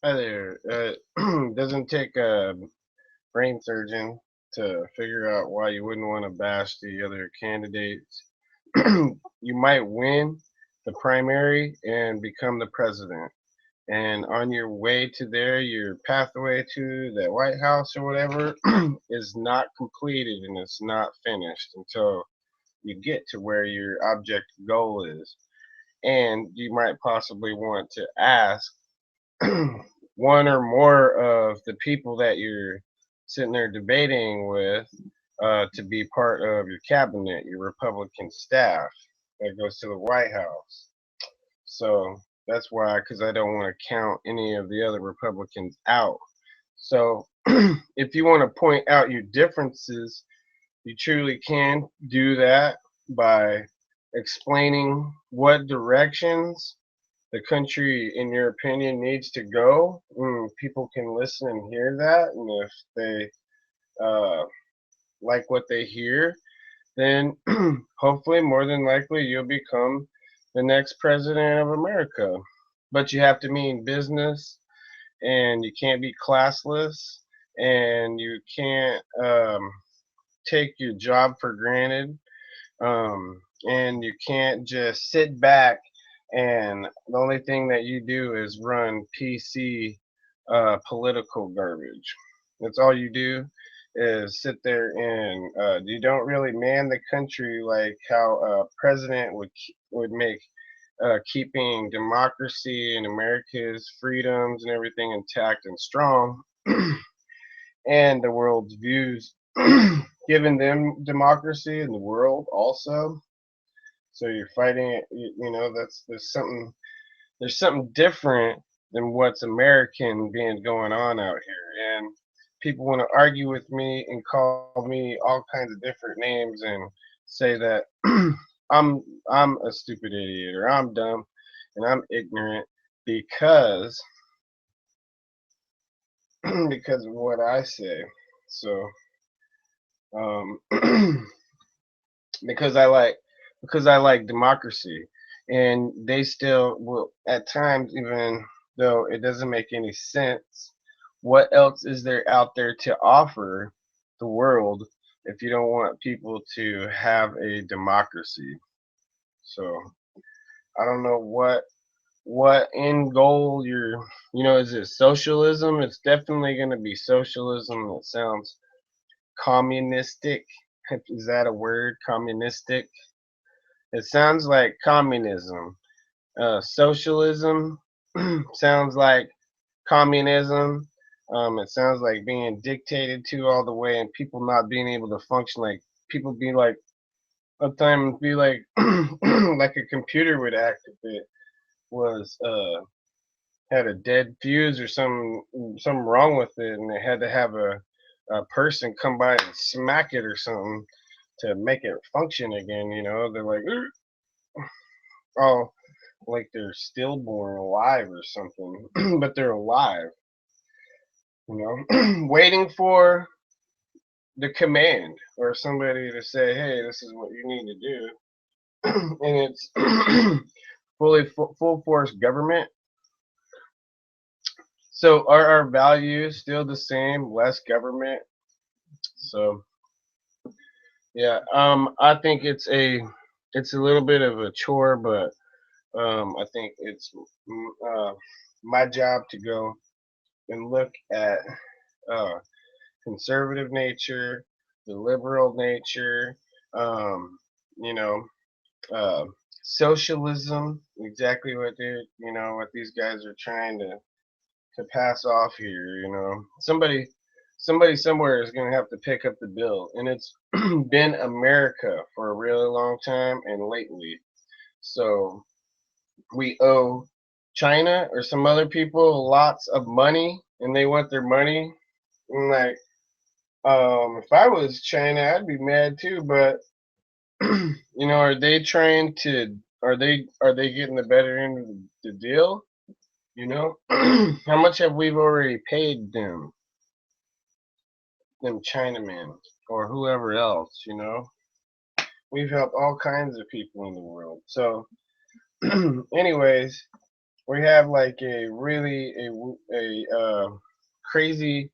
Hi there. Doesn't take a brain surgeon to figure out why you wouldn't want to bash the other candidates. You might win the primary and become the president. And on your way to there, your pathway to the White House or whatever is not completed and it's not finished until you get to where your object goal is. And you might possibly want to ask one or more of the people that you're sitting there debating with to be part of your cabinet, your Republican staff that goes to the White House. So that's why, because I don't want to count any of the other Republicans out. So if you want to point out your differences, you truly can do that by explaining what directions the country, in your opinion, needs to go. People can listen and hear that, and if they uh, like what they hear, then hopefully, more than likely, you'll become the next president of America. But you have to mean business, and you can't be classless, and you can't take your job for granted, and you can't just sit back and the only thing that you do is run PC political garbage. That's all you do is sit there and you don't really man the country like how a president would make keeping democracy and America's freedoms and everything intact and strong, and the world's views, giving them democracy in the world also. So you're fighting it. That's there's something different than what's American being going on out here, and people want to argue with me and call me all kinds of different names and say that I'm I'm a stupid idiot or I'm dumb and I'm ignorant because because of what I say. So um, because I like because I like democracy, and they still will at times, even though it doesn't make any sense. What else is there out there to offer the world if you don't want people to have a democracy? So I don't know what end goal is it socialism? It's definitely going to be socialism. It sounds communistic. Is that a word? Communistic? It sounds like communism. Socialism sounds like communism. It sounds like being dictated to all the way and people not being able to function. Like people be like, a time be like, like a computer would act if it was had a dead fuse or something wrong with it, and they had to have a person come by and smack it or something to make it function again. They're like, oh, like they're stillborn alive or something, but they're alive, waiting for the command or somebody to say, hey, this is what you need to do. And it's full force government. So are our values still the same? Less government. So yeah, I think it's a little bit of a chore, but I think it's uh, my job to go and look at uh, conservative nature, the liberal nature, um, you know, uh, socialism, exactly what these guys are trying to pass off here. Somebody somewhere is going to have to pick up the bill, and it's been America for a really long time and lately. So we owe China or some other people lots of money, and they want their money. And like, if I was China, I'd be mad too. But are they trying to? Are they getting the better end of the deal? How much have we already paid them Chinamen or whoever else? We've helped all kinds of people in the world. So, anyways, we have like a really crazy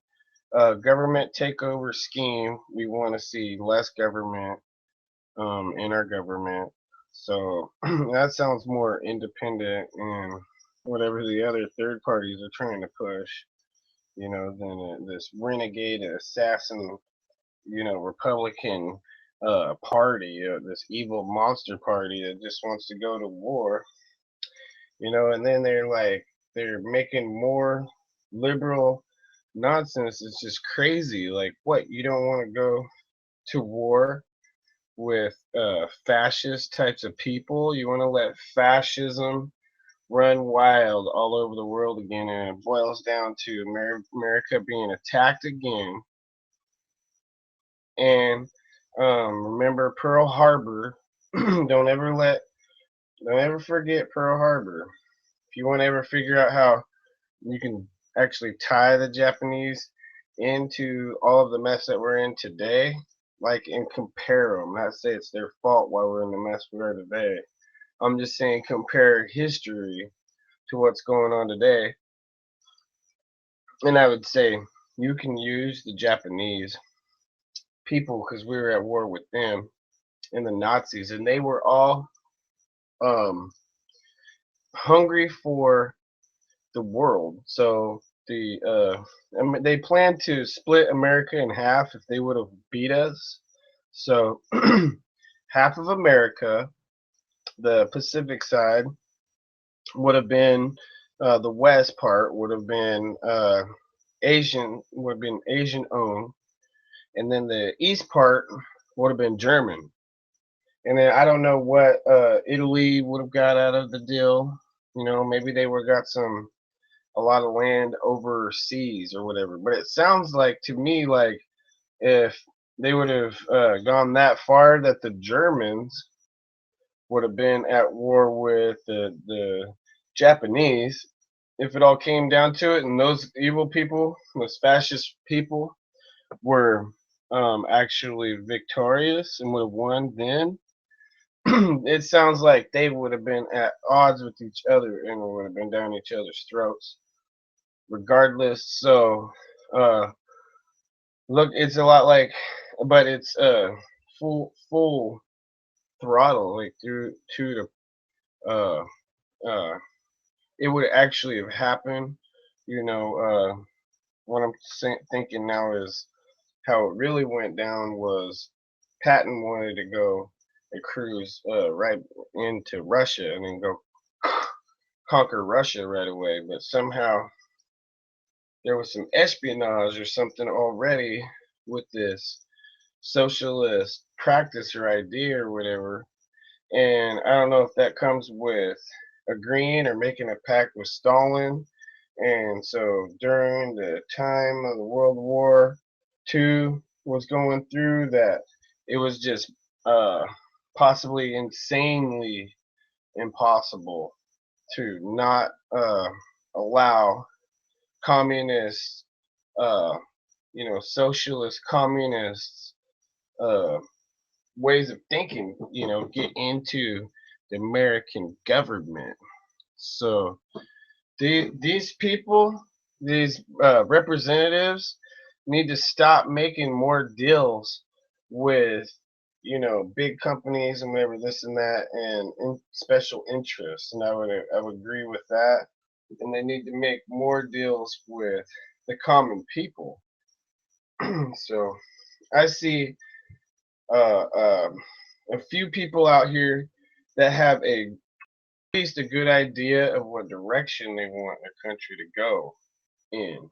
government takeover scheme. We want to see less government in our government. So that sounds more independent and whatever the other third parties are trying to push, than this renegade assassin, Republican party, this evil monster party that just wants to go to war, and then they're making more liberal nonsense. It's just crazy. Like, what? You don't want to go to war with fascist types of people? You want to let fascism run wild all over the world again, and it boils down to America being attacked again. And remember Pearl Harbor. Don't ever forget Pearl Harbor. If you want to ever figure out how you can actually tie the Japanese into all of the mess that we're in today, like, and compare them. Not say it's their fault why we're in the mess we are today. I'm just saying compare history to what's going on today. And I would say you can use the Japanese people because we were at war with them and the Nazis, and they were all um, hungry for the world. So they planned to split America in half if they would have beat us. So half of America, the Pacific side, would have been the west part would have been Asian owned, and then the east part would have been German. And then I don't know what Italy would have got out of the deal. Maybe they would have got a lot of land overseas or whatever. But it sounds like to me like if they would have gone that far, that the Germans would have been at war with the Japanese if it all came down to it, and those evil people, those fascist people, were actually victorious and would have won. Then it sounds like they would have been at odds with each other and would have been down each other's throats, regardless. So, look, it's a lot like, but it's full throttle, like through to the uh it would actually have happened. What I'm thinking now is how it really went down was Patton wanted to go and cruise right into Russia and then go conquer Russia right away, but somehow there was some espionage or something already with this socialist practice or idea or whatever. And I don't know if that comes with agreeing or making a pact with Stalin. And so during the time of the World War II was going through, that it was just possibly insanely impossible to not allow communist, uh, socialist communists uh, ways of thinking, get into the American government. So these people, these representatives, need to stop making more deals with, big companies and whatever this and that, and special interests. And I would agree with that. And they need to make more deals with the common people. So I see uh, um, a few people out here that have at least a good idea of what direction they want their country to go in.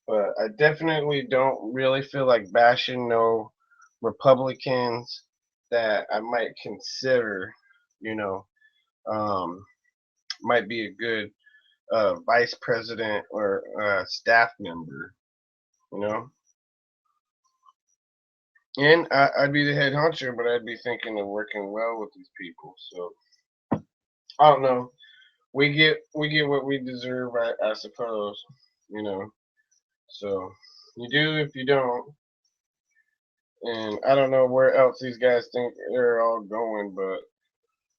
But I definitely don't really feel like bashing no Republicans that I might consider, you know, um, might be a good vice president or staff member, you know. And I'd be the head honcho, but I'd be thinking of working well with these people. So I don't know. We get what we deserve, I suppose, you know. So you do if you don't. And I don't know where else these guys think they're all going, but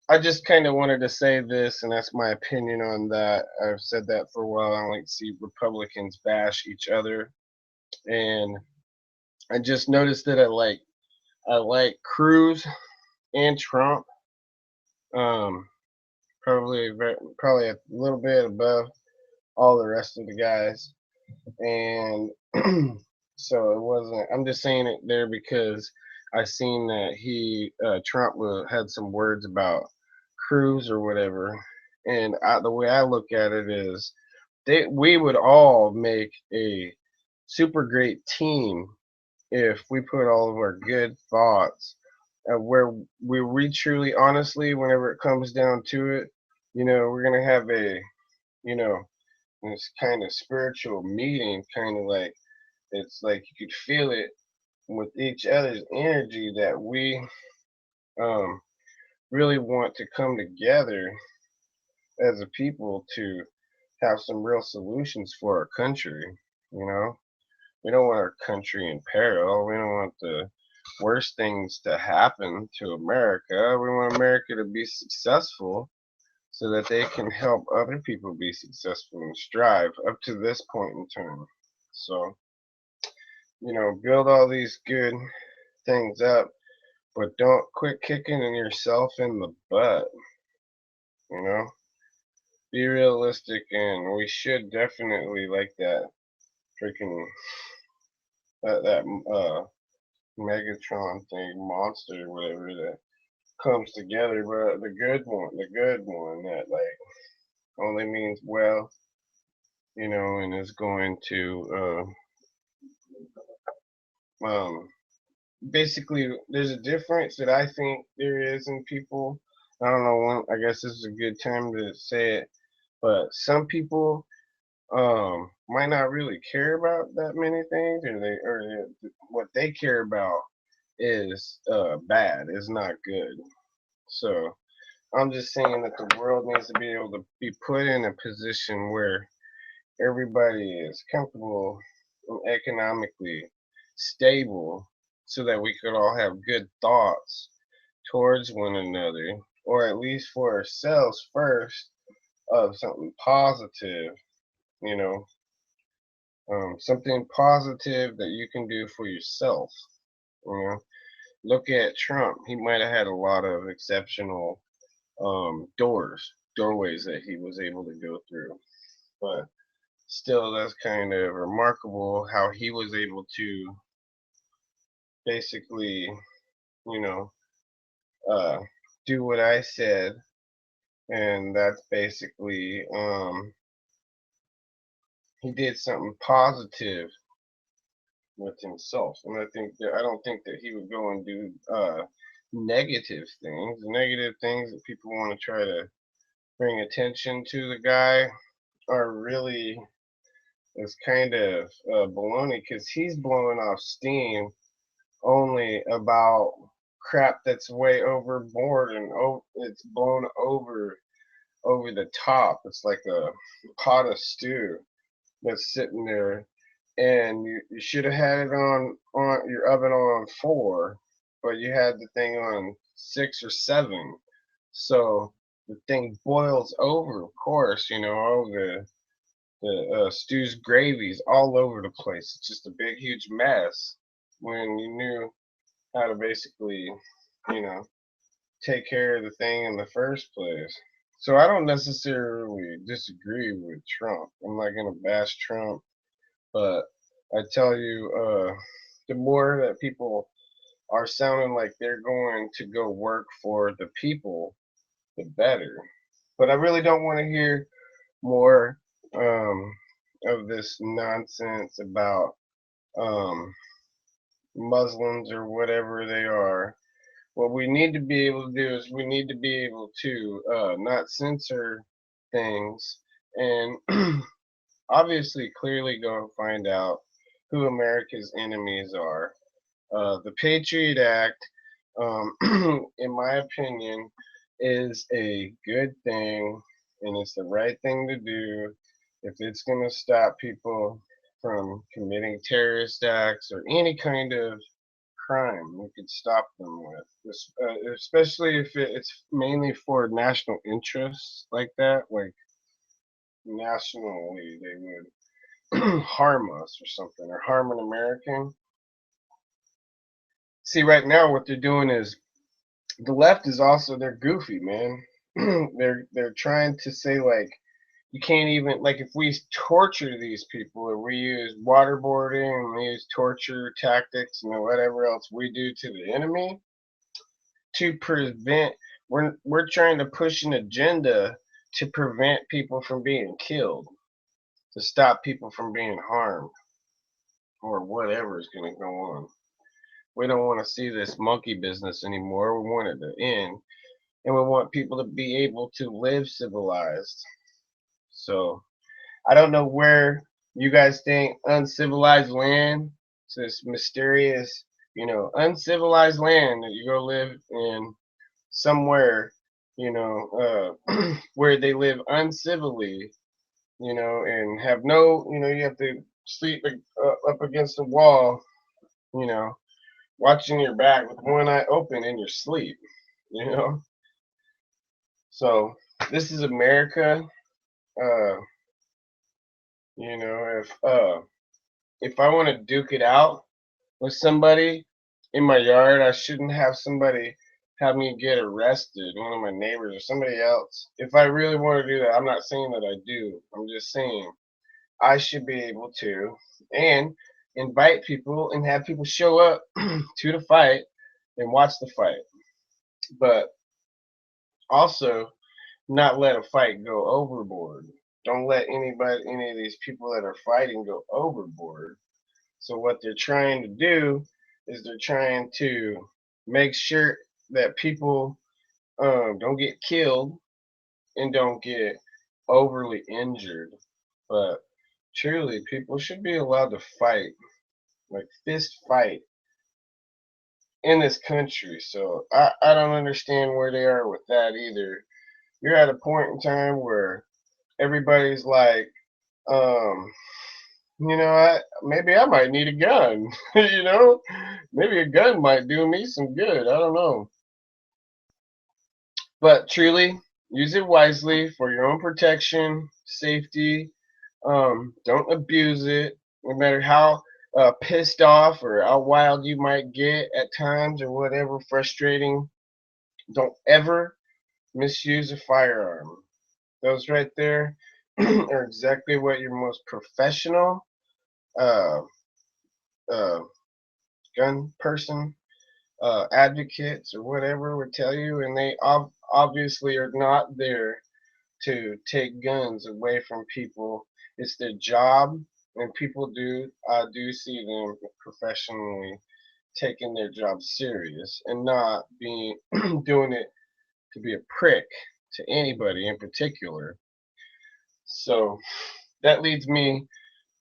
I just kind of wanted to say this, and that's my opinion on that. I've said that for a while. I don't like to see Republicans bash each other, and I just noticed that I like Cruz and Trump. Um, probably a little bit above all the rest of the guys, and so it wasn't. I'm just saying it there because I seen that Trump had some words about Cruz or whatever, and the way I look at it is we would all make a super great team if we put all of our good thoughts where we truly honestly whenever it comes down to it, we're gonna have a you know this kind of spiritual meeting, kind of like it's like you could feel it with each other's energy that we um really want to come together as a people to have some real solutions for our country. You know, we don't want our country in peril. We don't want the worst things to happen to America. We want America to be successful so that they can help other people be successful and strive up to this point in time. So, build all these good things up, but don't quit kicking yourself in the butt, you know? Be realistic, and we should definitely like that freaking that Megatron thing, monster, whatever that comes together, but the good one that like only means well, and is going to um basically there's a difference that I think there is in people. I don't know I guess this is a good time to say it, but some people might not really care about that many things, what they care about is bad, is not good. So I'm just saying that the world needs to be able to be put in a position where everybody is comfortable and economically stable so that we could all have good thoughts towards one another, or at least for ourselves first, of something positive, you know, something positive that you can do for yourself. You know, look at Trump. He might have had a lot of exceptional doorways that he was able to go through, but still, that's kind of remarkable how he was able to basically, you know, uh, do what I said, and that's basically he did something positive with himself, and I don't think that he would go and do negative things that people want to try to bring attention to the guy are really is kind of baloney because he's blowing off steam only about crap that's way overboard and it's blown over the top. It's like a pot of stew that's sitting there, and you should have had it on your oven on 4, but you had the thing on 6 or 7, so the thing boils over. Of course, all the stew's gravy's all over the place. It's just a big huge mess when you knew how to basically, you know, take care of the thing in the first place. So I don't necessarily disagree with Trump. I'm not gonna bash Trump, but I tell you, the more that people are sounding like they're going to go work for the people, the better. But I really don't want to hear more um, of this nonsense about um, Muslims or whatever they are. What we need to be able to do is we need to be able to not censor things and obviously clearly go and find out who America's enemies are. The Patriot Act, in my opinion, is a good thing and it's the right thing to do if it's going to stop people from committing terrorist acts or any kind of crime we could stop them with, especially if it's mainly for national interests like that, like nationally they would harm us or something, or harm an American. See, right now what they're doing is the left is also, they're goofy, man. They're trying to say like you can't even, like, if we torture these people, or we use waterboarding and we use torture tactics and whatever else we do to the enemy to prevent, we're trying to push an agenda to prevent people from being killed, to stop people from being harmed, or whatever is going to go on. We don't want to see this monkey business anymore. We want it to end, and we want people to be able to live civilized. So I don't know where you guys think uncivilized land, it's this mysterious, uncivilized land that you go live in somewhere, where they live uncivilly, and have no, you have to sleep up against the wall, you know, watching your back with one eye open in your sleep, you know. So this is America. Uh, if I want to duke it out with somebody in my yard, I shouldn't have somebody have me get arrested, one of my neighbors or somebody else. If I really want to do that, I'm not saying that I do. I'm just saying I should be able to, and invite people and have people show up to the fight and watch the fight. But also not let a fight go overboard. Don't let any of these people that are fighting go overboard. So what they're trying to do is they're trying to make sure that people don't get killed and don't get overly injured. But truly, people should be allowed to fight, like fist fight, in this country. So I don't understand where they are with that either. You're at a point in time where everybody's like, um, maybe I might need a gun. Maybe a gun might do me some good. I don't know. But truly, use it wisely for your own protection, safety. Don't abuse it, no matter how pissed off or how wild you might get at times or whatever, frustrating. Don't ever misuse a firearm. Those right there are exactly what your most professional uh, uh, gun person, advocates, or whatever would tell you, and they obviously are not there to take guns away from people. It's their job, and people do, I do see them professionally taking their job serious and not being doing it to be a prick to anybody in particular. So that leads me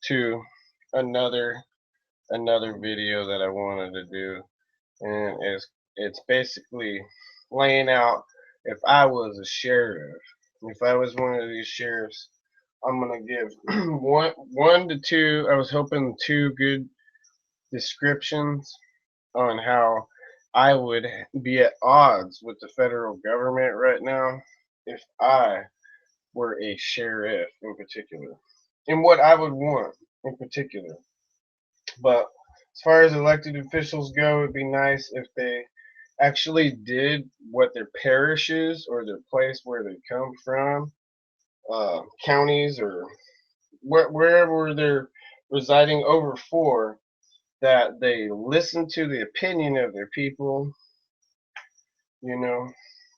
to another another video that I wanted to do, and it's basically laying out, if I was a sheriff, if I was one of these sheriffs, I'm gonna give one to two. I was hoping two good descriptions on how I would be at odds with the federal government right now if I were a sheriff in particular, and what I would want in particular. But as far as elected officials go, it'd be nice if they actually did what their parishes or their place where they come from, counties, or wherever they're residing over for, that they listen to the opinion of their people, you know,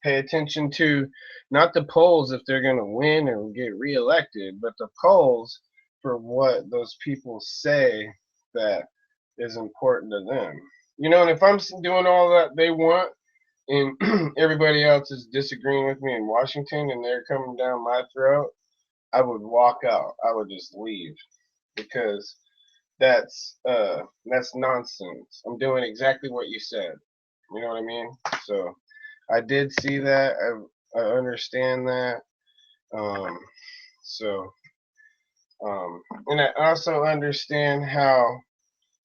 pay attention to not the polls if they're going to win or get reelected, but the polls for what those people say that is important to them. And if I'm doing all that they want and everybody else is disagreeing with me in Washington and they're coming down my throat, I would walk out. I would just leave, because that's nonsense. I'm doing exactly what you said. You know what I mean? So I did see that. I understand that. Um, so and I also understand how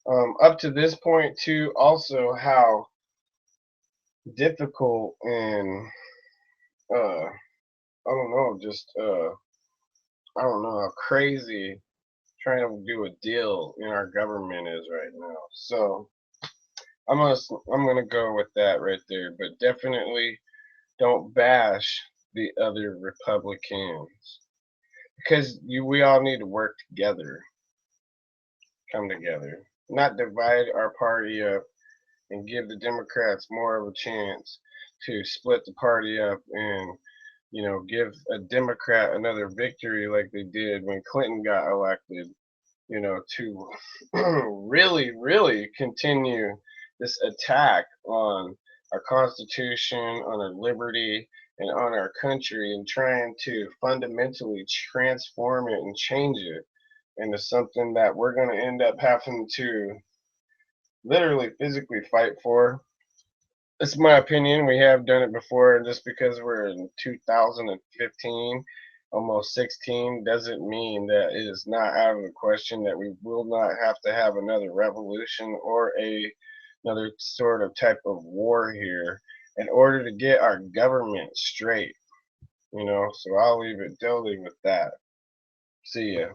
Up to this point, too, also how difficult and I don't know, just I don't know how crazy trying to do a deal in our government is right now. So I'm gonna go with that right there. But definitely don't bash the other Republicans because we all need to work together, come together, not divide our party up and give the Democrats more of a chance to split the party up and give a Democrat another victory like they did when Clinton got elected, to really, really continue this attack on our Constitution, on our liberty, and on our country, and trying to fundamentally transform it and change it into something that we're going to end up having to literally physically fight for. It's my opinion. We have done it before, and just because we're in 2015, almost 16, doesn't mean that it is not out of the question that we will not have to have another revolution or another sort of type of war here in order to get our government straight. So I'll leave it totally with that. See ya.